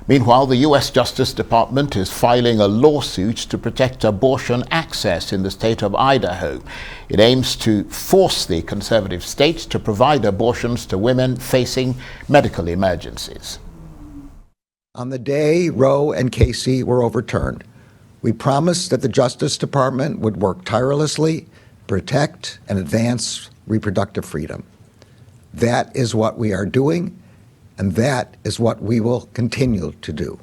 Meanwhile, the U.S. Justice Department is filing a lawsuit to protect abortion access in the state of Idaho. It aims to force the conservative state to provide abortions to women facing medical emergencies. On the day Roe and Casey were overturned, we promised that the Justice Department would work tirelessly, protect and advance reproductive freedom. That is what we are doing, and that is what we will continue to do.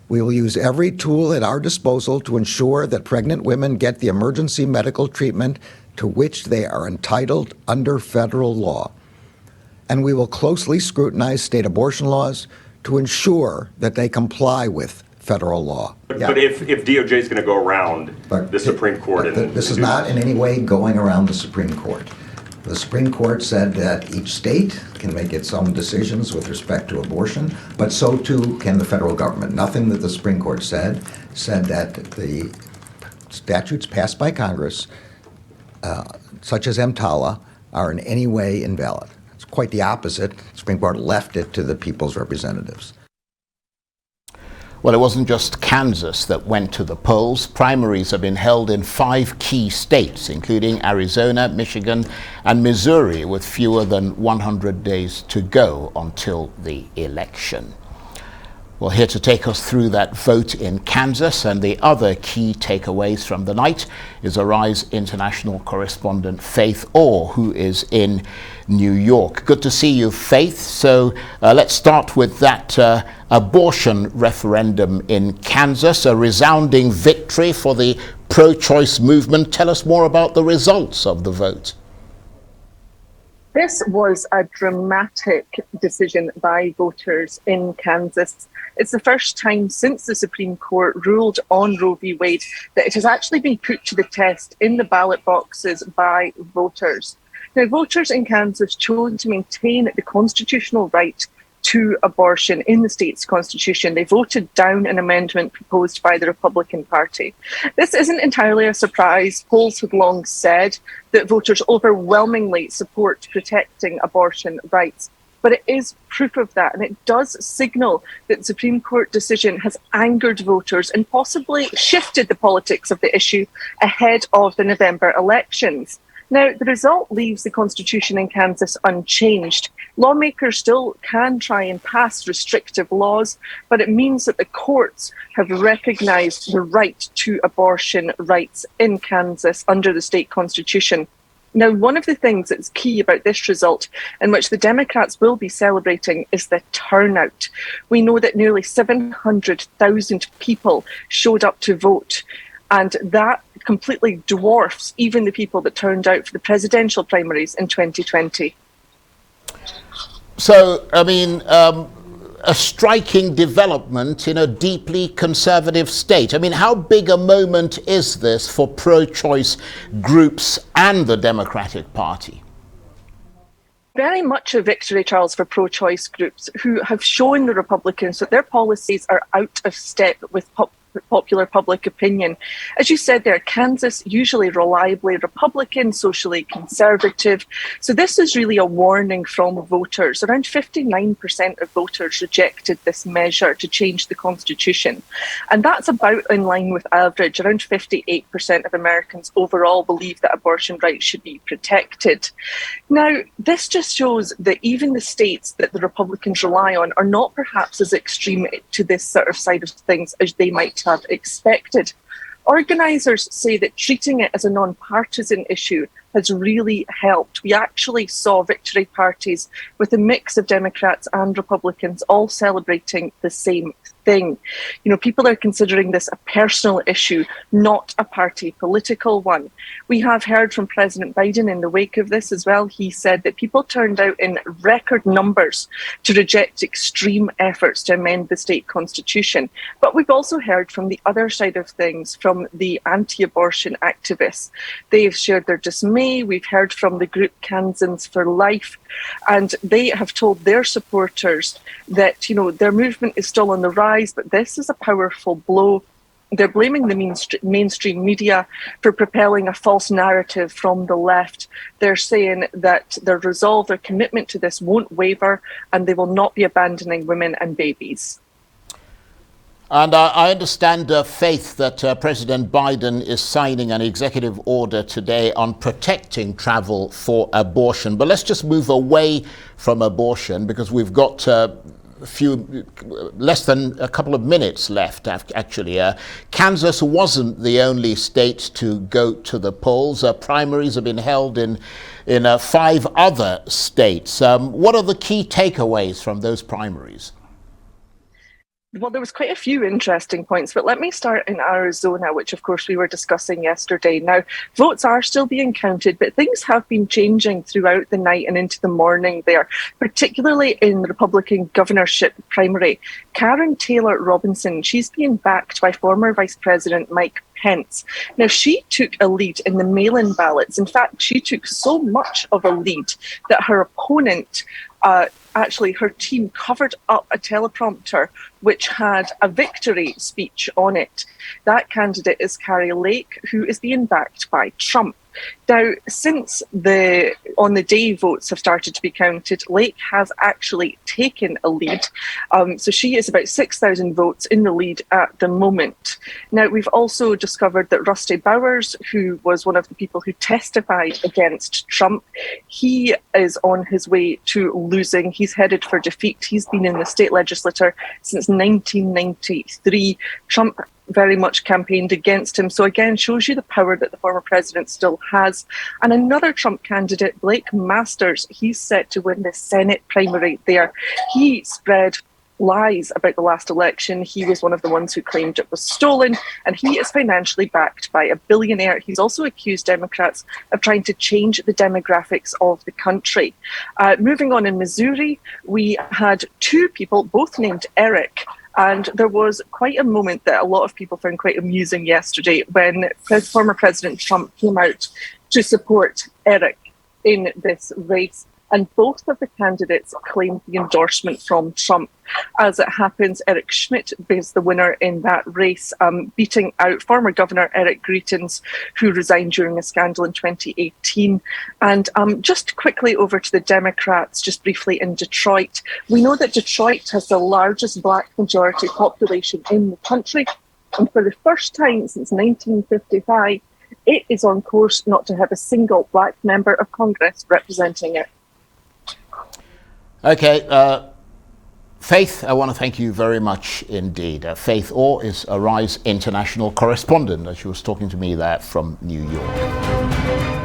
We will use every tool at our disposal to ensure that pregnant women get the emergency medical treatment to which they are entitled under federal law. And we will closely scrutinize state abortion laws to ensure that they comply with federal law. But if DOJ is going to go around the Supreme Court... This is not in any way going around the Supreme Court. The Supreme Court said that each state can make its own decisions with respect to abortion, but so too can the federal government. Nothing that the Supreme Court said that the statutes passed by Congress, such as EMTALA, are in any way invalid. It's quite the opposite. The Supreme Court left it to the people's representatives. Well, it wasn't just Kansas that went to the polls. Primaries have been held in 5 key states, including Arizona, Michigan, and Missouri, with fewer than 100 days to go until the election. Well, here to take us through that vote in Kansas and the other key takeaways from the night is Arise International correspondent Faith Orr, who is in New York. Good to see you, Faith. So let's start with that abortion referendum in Kansas, a resounding victory for the pro-choice movement. Tell us more about the results of the vote. This was a dramatic decision by voters in Kansas. It's the first time since the Supreme Court ruled on Roe v. Wade that it has actually been put to the test in the ballot boxes by voters. Now, voters in Kansas chose to maintain the constitutional right to abortion in the state's constitution. They voted down an amendment proposed by the Republican Party. This isn't entirely a surprise. Polls have long said that voters overwhelmingly support protecting abortion rights. But it is proof of that, and it does signal that the Supreme Court decision has angered voters and possibly shifted the politics of the issue ahead of the November elections. Now, the result leaves the Constitution in Kansas unchanged. Lawmakers still can try and pass restrictive laws, but it means that the courts have recognized the right to abortion rights in Kansas under the state constitution. Now, one of the things that's key about this result, in which the Democrats will be celebrating, is the turnout. We know that nearly 700,000 people showed up to vote, and that completely dwarfs even the people that turned out for the presidential primaries in 2020. So, I mean, a striking development in a deeply conservative state. I mean, how big a moment is this for pro-choice groups and the Democratic Party? Very much a victory, Charles, for pro-choice groups who have shown the Republicans that their policies are out of step with popular public opinion. As you said there, Kansas usually reliably Republican, socially conservative. So this is really a warning from voters. Around 59% of voters rejected this measure to change the Constitution. And that's about in line with average. Around 58% of Americans overall believe that abortion rights should be protected. Now, this just shows that even the states that the Republicans rely on are not perhaps as extreme to this sort of side of things as they might have expected. Organisers say that treating it as a non-partisan issue has really helped. We actually saw victory parties with a mix of Democrats and Republicans all celebrating the same thing. You know, people are considering this a personal issue, not a party political one. We have heard from President Biden in the wake of this as well. He said that people turned out in record numbers to reject extreme efforts to amend the state constitution. But we've also heard from the other side of things, from the anti-abortion activists. They've shared their dismay. We've heard from the group Kansans for Life, and they have told their supporters that, you know, their movement is still on the rise, but this is a powerful blow. They're blaming the mainstream media for propelling a false narrative from the left. They're saying that their resolve, their commitment to this won't waver, and they will not be abandoning women and babies. And I understand, Faith, that President Biden is signing an executive order today on protecting travel for abortion. But let's just move away from abortion, because we've got less than a couple of minutes left, actually. Kansas wasn't the only state to go to the polls. Primaries have been held in 5 other states. What are the key takeaways from those primaries? Well, there was quite a few interesting points, but let me start in Arizona, which of course we were discussing yesterday. Now, votes are still being counted, but things have been changing throughout the night and into the morning there, particularly in the Republican governorship primary. Karen Taylor Robinson, she's being backed by former Vice President Mike Pence. Now, she took a lead in the mail-in ballots. In fact, she took so much of a lead that her opponent, actually her team, covered up a teleprompter which had a victory speech on it. That candidate is Carrie Lake, who is being backed by Trump. Now, since on the day votes have started to be counted, Lake has actually taken a lead. So she is about 6,000 votes in the lead at the moment. Now, we've also discovered that Rusty Bowers, who was one of the people who testified against Trump, he is on his way to losing. He's headed for defeat. He's been in the state legislature since 1993. Trump very much campaigned against him. So again, shows you the power that the former president still has. And another Trump candidate, Blake Masters, he's set to win the Senate primary there. He spread lies about the last election. He was one of the ones who claimed it was stolen, and he is financially backed by a billionaire. He's also accused Democrats of trying to change the demographics of the country. Moving on, in Missouri, we had 2 people, both named Eric. And there was quite a moment that a lot of people found quite amusing yesterday when former President Trump came out to support Eric in this race. And both of the candidates claimed the endorsement from Trump. As it happens, Eric Schmidt is the winner in that race, beating out former Governor Eric Greitens, who resigned during a scandal in 2018. And just quickly over to the Democrats, just briefly in Detroit. We know that Detroit has the largest Black majority population in the country. And for the first time since 1955, it is on course not to have a single Black member of Congress representing it. Okay, Faith, I want to thank you very much indeed. Faith Orr is Arise international correspondent, as she was talking to me there from New York.